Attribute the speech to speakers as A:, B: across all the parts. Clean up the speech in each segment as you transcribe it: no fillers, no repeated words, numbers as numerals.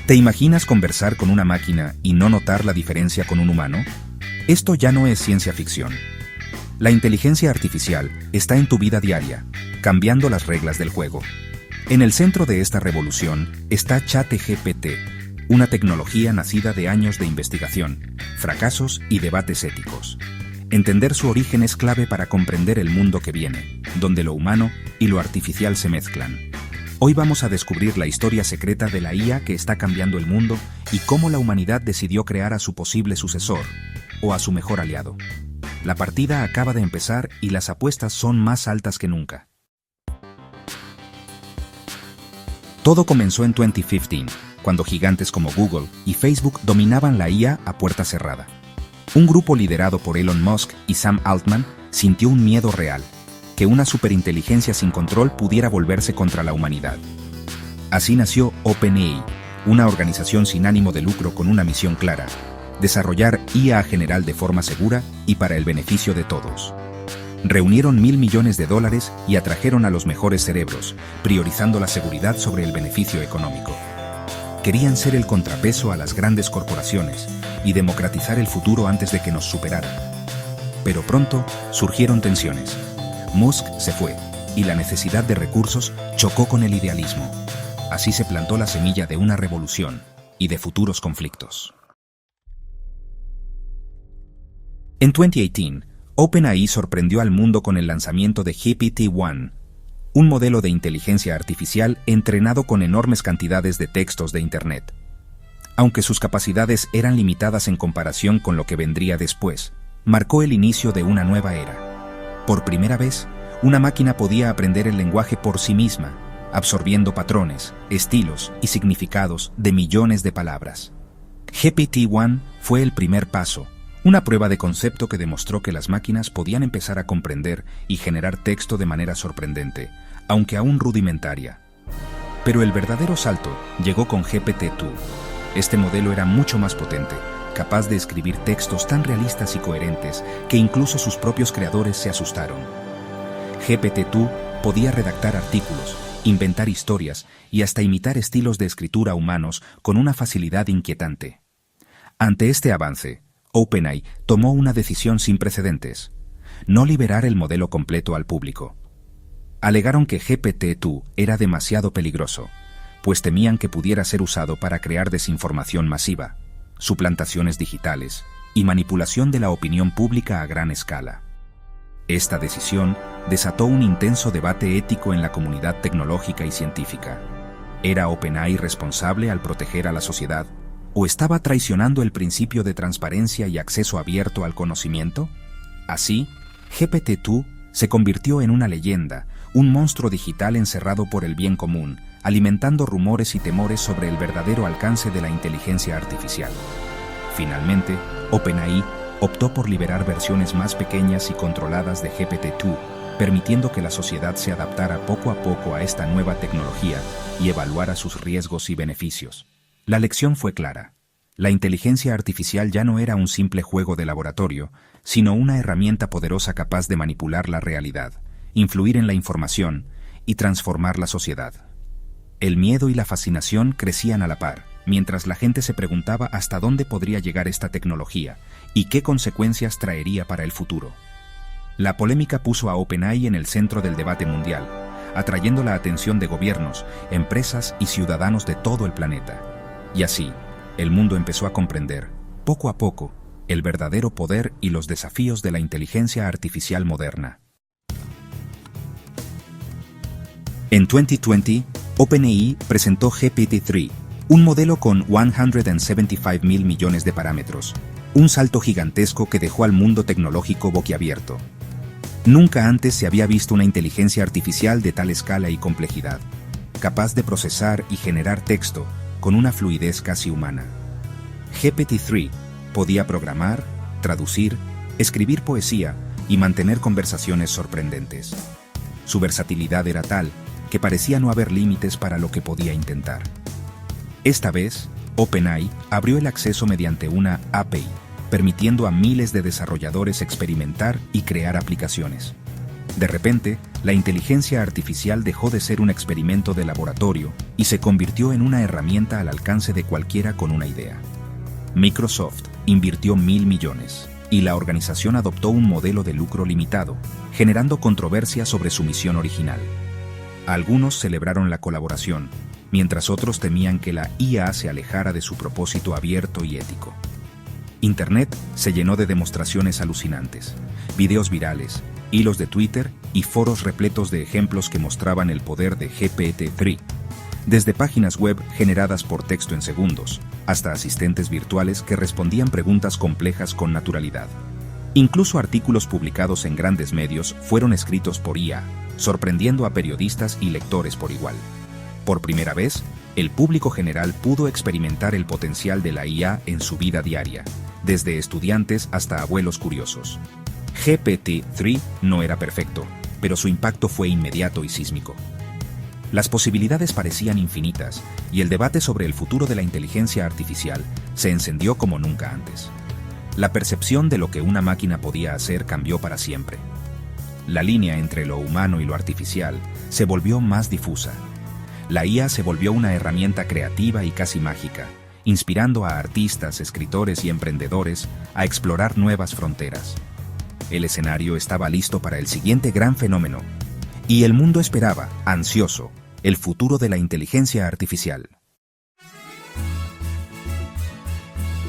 A: ¿Te imaginas conversar con una máquina y no notar la diferencia con un humano? Esto ya no es ciencia ficción. La inteligencia artificial está en tu vida diaria, cambiando las reglas del juego. En el centro de esta revolución está ChatGPT, una tecnología nacida de años de investigación, fracasos y debates éticos. Entender su origen es clave para comprender el mundo que viene, donde lo humano y lo artificial se mezclan. Hoy vamos a descubrir la historia secreta de la IA que está cambiando el mundo y cómo la humanidad decidió crear a su posible sucesor, o a su mejor aliado. La partida acaba de empezar y las apuestas son más altas que nunca. Todo comenzó en 2015, cuando gigantes como Google y Facebook dominaban la IA a puerta cerrada. Un grupo liderado por Elon Musk y Sam Altman sintió un miedo real, que una superinteligencia sin control pudiera volverse contra la humanidad. Así nació OpenAI, una organización sin ánimo de lucro con una misión clara: desarrollar IA general de forma segura y para el beneficio de todos. Reunieron $1.000 millones y atrajeron a los mejores cerebros, priorizando la seguridad sobre el beneficio económico. Querían ser el contrapeso a las grandes corporaciones y democratizar el futuro antes de que nos superaran. Pero pronto surgieron tensiones. Musk se fue, y la necesidad de recursos chocó con el idealismo. Así se plantó la semilla de una revolución y de futuros conflictos. En 2018, OpenAI sorprendió al mundo con el lanzamiento de GPT-1, un modelo de inteligencia artificial entrenado con enormes cantidades de textos de Internet. Aunque sus capacidades eran limitadas en comparación con lo que vendría después, marcó el inicio de una nueva era. Por primera vez, una máquina podía aprender el lenguaje por sí misma, absorbiendo patrones, estilos y significados de millones de palabras. GPT-1 fue el primer paso, una prueba de concepto que demostró que las máquinas podían empezar a comprender y generar texto de manera sorprendente, aunque aún rudimentaria. Pero el verdadero salto llegó con GPT-2. Este modelo era mucho más potente, capaz de escribir textos tan realistas y coherentes que incluso sus propios creadores se asustaron. GPT-2 podía redactar artículos, inventar historias y hasta imitar estilos de escritura humanos con una facilidad inquietante. Ante este avance, OpenAI tomó una decisión sin precedentes: no liberar el modelo completo al público. Alegaron que GPT-2 era demasiado peligroso, pues temían que pudiera ser usado para crear desinformación masiva, suplantaciones digitales y manipulación de la opinión pública a gran escala. Esta decisión desató un intenso debate ético en la comunidad tecnológica y científica. ¿Era OpenAI responsable al proteger a la sociedad, o estaba traicionando el principio de transparencia y acceso abierto al conocimiento? Así, GPT-2 se convirtió en una leyenda, un monstruo digital encerrado por el bien común, alimentando rumores y temores sobre el verdadero alcance de la inteligencia artificial. Finalmente, OpenAI optó por liberar versiones más pequeñas y controladas de GPT-2, permitiendo que la sociedad se adaptara poco a poco a esta nueva tecnología y evaluara sus riesgos y beneficios. La lección fue clara: la inteligencia artificial ya no era un simple juego de laboratorio, sino una herramienta poderosa capaz de manipular la realidad, influir en la información y transformar la sociedad. El miedo y la fascinación crecían a la par, mientras la gente se preguntaba hasta dónde podría llegar esta tecnología y qué consecuencias traería para el futuro. La polémica puso a OpenAI en el centro del debate mundial, atrayendo la atención de gobiernos, empresas y ciudadanos de todo el planeta. Y así, el mundo empezó a comprender, poco a poco, el verdadero poder y los desafíos de la inteligencia artificial moderna. En 2020, OpenAI presentó GPT-3, un modelo con 175.000 millones de parámetros, un salto gigantesco que dejó al mundo tecnológico boquiabierto. Nunca antes se había visto una inteligencia artificial de tal escala y complejidad, capaz de procesar y generar texto con una fluidez casi humana. GPT-3 podía programar, traducir, escribir poesía y mantener conversaciones sorprendentes. Su versatilidad era tal que parecía no haber límites para lo que podía intentar. Esta vez, OpenAI abrió el acceso mediante una API, permitiendo a miles de desarrolladores experimentar y crear aplicaciones. De repente, la inteligencia artificial dejó de ser un experimento de laboratorio y se convirtió en una herramienta al alcance de cualquiera con una idea. Microsoft invirtió $1.000 millones y la organización adoptó un modelo de lucro limitado, generando controversia sobre su misión original. Algunos celebraron la colaboración, mientras otros temían que la IA se alejara de su propósito abierto y ético. Internet se llenó de demostraciones alucinantes, videos virales, hilos de Twitter y foros repletos de ejemplos que mostraban el poder de GPT-3, desde páginas web generadas por texto en segundos, hasta asistentes virtuales que respondían preguntas complejas con naturalidad. Incluso artículos publicados en grandes medios fueron escritos por IA, sorprendiendo a periodistas y lectores por igual. Por primera vez, el público general pudo experimentar el potencial de la IA en su vida diaria, desde estudiantes hasta abuelos curiosos. GPT-3 no era perfecto, pero su impacto fue inmediato y sísmico. Las posibilidades parecían infinitas, y el debate sobre el futuro de la inteligencia artificial se encendió como nunca antes. La percepción de lo que una máquina podía hacer cambió para siempre. La línea entre lo humano y lo artificial se volvió más difusa. La IA se volvió una herramienta creativa y casi mágica, inspirando a artistas, escritores y emprendedores a explorar nuevas fronteras. El escenario estaba listo para el siguiente gran fenómeno, y el mundo esperaba, ansioso, el futuro de la inteligencia artificial.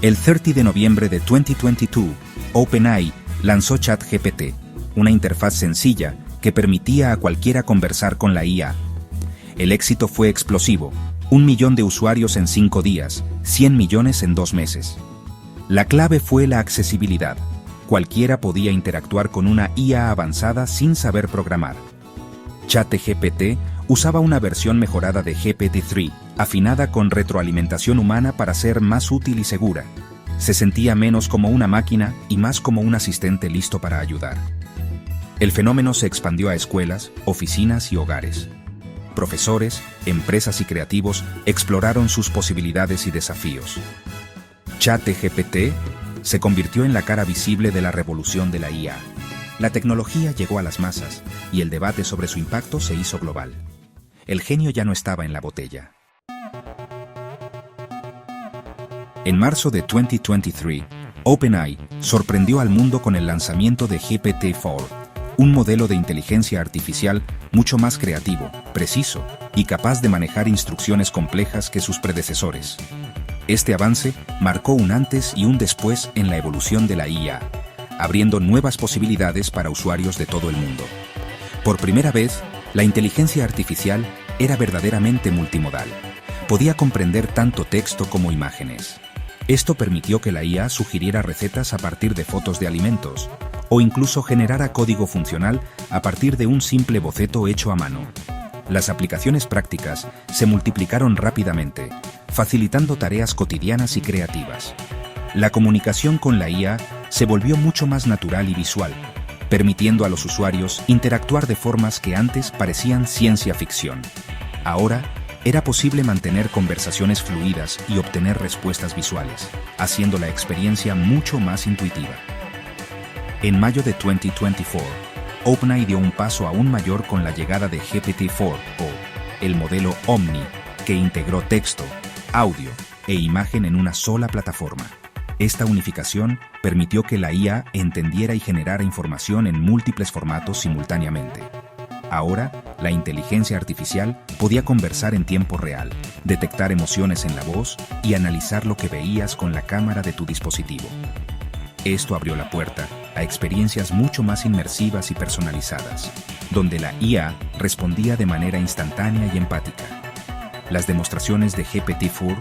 A: El 30 de noviembre de 2022, OpenAI lanzó ChatGPT, una interfaz sencilla que permitía a cualquiera conversar con la IA. El éxito fue explosivo: 1 millón de usuarios en 5 días, 100 millones en 2 meses. La clave fue la accesibilidad. Cualquiera podía interactuar con una IA avanzada sin saber programar. ChatGPT usaba una versión mejorada de GPT-3, afinada con retroalimentación humana para ser más útil y segura. Se sentía menos como una máquina y más como un asistente listo para ayudar. El fenómeno se expandió a escuelas, oficinas y hogares. Profesores, empresas y creativos exploraron sus posibilidades y desafíos. ChatGPT se convirtió en la cara visible de la revolución de la IA. La tecnología llegó a las masas y el debate sobre su impacto se hizo global. El genio ya no estaba en la botella. En marzo de 2023, OpenAI sorprendió al mundo con el lanzamiento de GPT-4, un modelo de inteligencia artificial mucho más creativo, preciso y capaz de manejar instrucciones complejas que sus predecesores. Este avance marcó un antes y un después en la evolución de la IA, abriendo nuevas posibilidades para usuarios de todo el mundo. Por primera vez, la inteligencia artificial era verdaderamente multimodal. Podía comprender tanto texto como imágenes. Esto permitió que la IA sugiriera recetas a partir de fotos de alimentos, o incluso generara código funcional a partir de un simple boceto hecho a mano. Las aplicaciones prácticas se multiplicaron rápidamente, facilitando tareas cotidianas y creativas. La comunicación con la IA se volvió mucho más natural y visual, permitiendo a los usuarios interactuar de formas que antes parecían ciencia ficción. Ahora, era posible mantener conversaciones fluidas y obtener respuestas visuales, haciendo la experiencia mucho más intuitiva. En mayo de 2024, OpenAI dio un paso aún mayor con la llegada de GPT-4, o el modelo Omni, que integró texto, audio e imagen en una sola plataforma. Esta unificación permitió que la IA entendiera y generara información en múltiples formatos simultáneamente. Ahora, la inteligencia artificial podía conversar en tiempo real, detectar emociones en la voz y analizar lo que veías con la cámara de tu dispositivo. Esto abrió la puerta a experiencias mucho más inmersivas y personalizadas, donde la IA respondía de manera instantánea y empática. Las demostraciones de GPT-4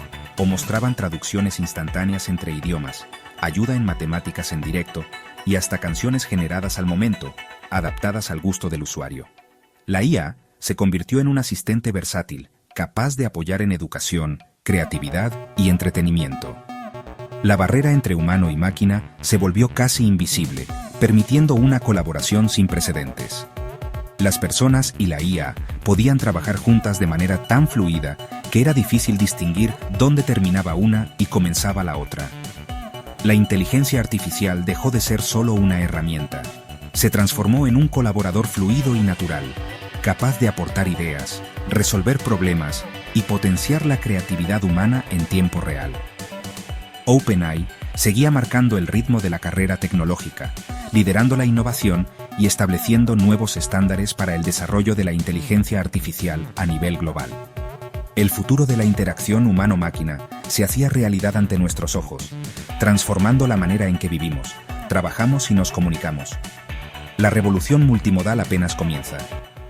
A: mostraban traducciones instantáneas entre idiomas, ayuda en matemáticas en directo y hasta canciones generadas al momento, adaptadas al gusto del usuario. La IA se convirtió en un asistente versátil, capaz de apoyar en educación, creatividad y entretenimiento. La barrera entre humano y máquina se volvió casi invisible, permitiendo una colaboración sin precedentes. Las personas y la IA podían trabajar juntas de manera tan fluida que era difícil distinguir dónde terminaba una y comenzaba la otra. La inteligencia artificial dejó de ser solo una herramienta. se transformó en un colaborador fluido y natural, capaz de aportar ideas, resolver problemas y potenciar la creatividad humana en tiempo real. OpenAI seguía marcando el ritmo de la carrera tecnológica, liderando la innovación y estableciendo nuevos estándares para el desarrollo de la inteligencia artificial a nivel global. El futuro de la interacción humano-máquina se hacía realidad ante nuestros ojos, transformando la manera en que vivimos, trabajamos y nos comunicamos. La revolución multimodal apenas comienza,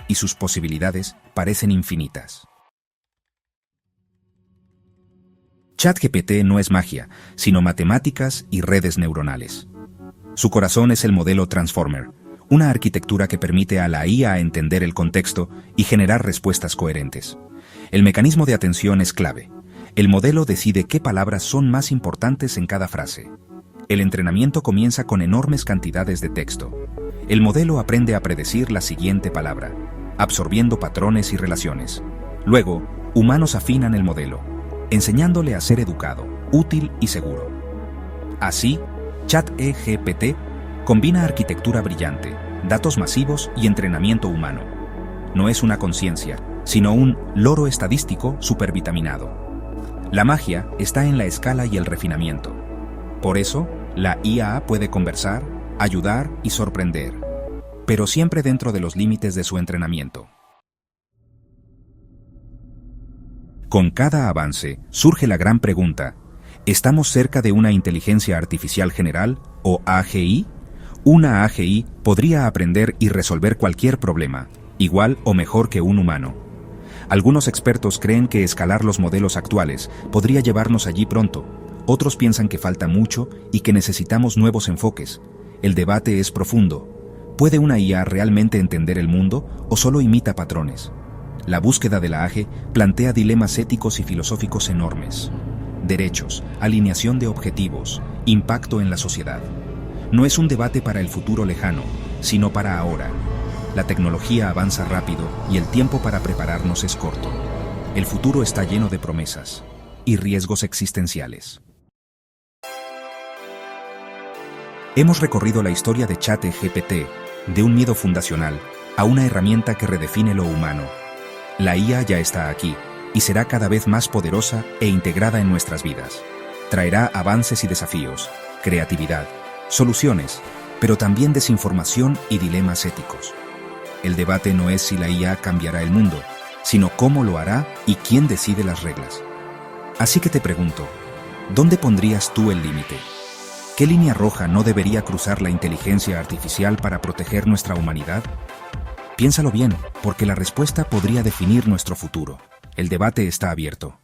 A: y sus posibilidades parecen infinitas. ChatGPT no es magia, sino matemáticas y redes neuronales. Su corazón es el modelo Transformer, una arquitectura que permite a la IA entender el contexto y generar respuestas coherentes. El mecanismo de atención es clave. El modelo decide qué palabras son más importantes en cada frase. El entrenamiento comienza con enormes cantidades de texto. El modelo aprende a predecir la siguiente palabra, absorbiendo patrones y relaciones. Luego, humanos afinan el modelo, enseñándole a ser educado, útil y seguro. Así, ChatGPT combina arquitectura brillante, datos masivos y entrenamiento humano. No es una conciencia, sino un loro estadístico supervitaminado. La magia está en la escala y el refinamiento. Por eso, la IA puede conversar, ayudar y sorprender, pero siempre dentro de los límites de su entrenamiento. Con cada avance surge la gran pregunta: ¿estamos cerca de una inteligencia artificial general o AGI? Una AGI podría aprender y resolver cualquier problema, igual o mejor que un humano. Algunos expertos creen que escalar los modelos actuales podría llevarnos allí pronto. Otros piensan que falta mucho y que necesitamos nuevos enfoques. El debate es profundo. ¿Puede una IA realmente entender el mundo o solo imita patrones? La búsqueda de la AGI plantea dilemas éticos y filosóficos enormes. Derechos, alineación de objetivos, impacto en la sociedad. No es un debate para el futuro lejano, sino para ahora. La tecnología avanza rápido y el tiempo para prepararnos es corto. El futuro está lleno de promesas y riesgos existenciales. Hemos recorrido la historia de ChatGPT, de un miedo fundacional a una herramienta que redefine lo humano. La IA ya está aquí y será cada vez más poderosa e integrada en nuestras vidas. Traerá avances y desafíos, creatividad, soluciones, pero también desinformación y dilemas éticos. El debate no es si la IA cambiará el mundo, sino cómo lo hará y quién decide las reglas. Así que te pregunto, ¿dónde pondrías tú el límite? ¿Qué línea roja no debería cruzar la inteligencia artificial para proteger nuestra humanidad? Piénsalo bien, porque la respuesta podría definir nuestro futuro. El debate está abierto.